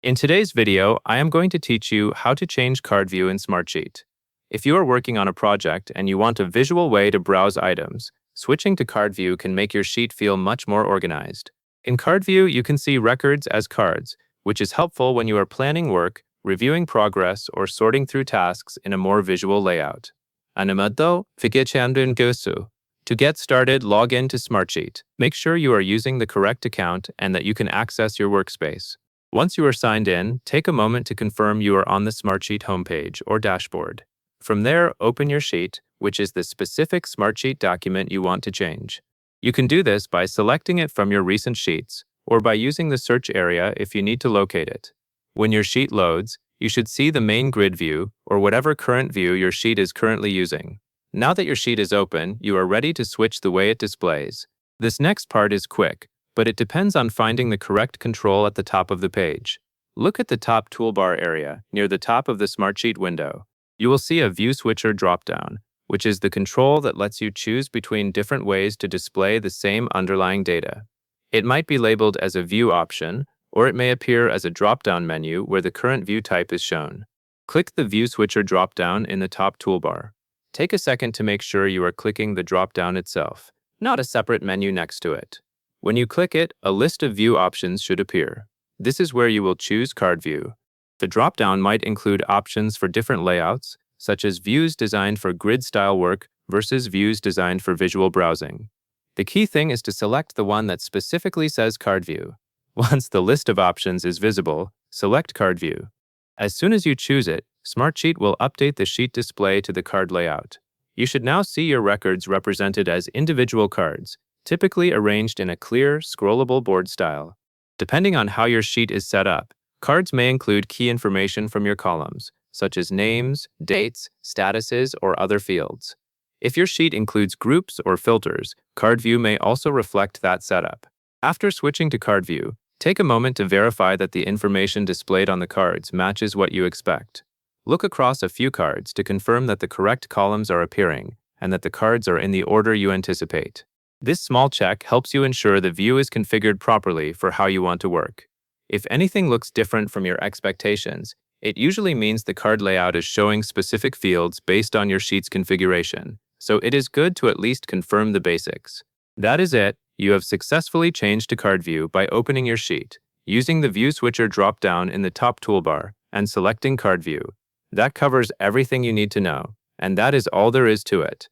In today's video, I am going to teach you how to change card view in Smartsheet. If you are working on a project and you want a visual way to browse items, switching to card view can make your sheet feel much more organized. In card view, you can see records as cards, which is helpful when you are planning work, reviewing progress, or sorting through tasks in a more visual layout. Anamado, Fikichandun Gosu. To get started, log in to Smartsheet. Make sure you are using the correct account and that you can access your workspace. Once you are signed in, take a moment to confirm you are on the Smartsheet homepage or dashboard. From there, open your sheet, which is the specific Smartsheet document you want to change. You can do this by selecting it from your recent sheets, or by using the search area if you need to locate it. When your sheet loads, you should see the main grid view, or whatever current view your sheet is currently using. Now that your sheet is open, you are ready to switch the way it displays. This next part is quick, but it depends on finding the correct control at the top of the page. Look at the top toolbar area near the top of the Smartsheet window. You will see a View Switcher dropdown, which is the control that lets you choose between different ways to display the same underlying data. It might be labeled as a View option, or it may appear as a dropdown menu where the current view type is shown. Click the View Switcher dropdown in the top toolbar. Take a second to make sure you are clicking the dropdown itself, not a separate menu next to it. When you click it, a list of view options should appear. This is where you will choose Card View. The dropdown might include options for different layouts, such as views designed for grid-style work versus views designed for visual browsing. The key thing is to select the one that specifically says Card View. Once the list of options is visible, select Card View. As soon as you choose it, Smartsheet will update the sheet display to the card layout. You should now see your records represented as individual cards, typically arranged in a clear, scrollable board style. Depending on how your sheet is set up, cards may include key information from your columns, such as names, dates, statuses, or other fields. If your sheet includes groups or filters, Card View may also reflect that setup. After switching to Card View, take a moment to verify that the information displayed on the cards matches what you expect. Look across a few cards to confirm that the correct columns are appearing and that the cards are in the order you anticipate. This small check helps you ensure the view is configured properly for how you want to work. If anything looks different from your expectations, it usually means the card layout is showing specific fields based on your sheet's configuration, so it is good to at least confirm the basics. That is it. You have successfully changed to Card View by opening your sheet, using the View Switcher dropdown in the top toolbar, and selecting Card View. That covers everything you need to know, and that is all there is to it.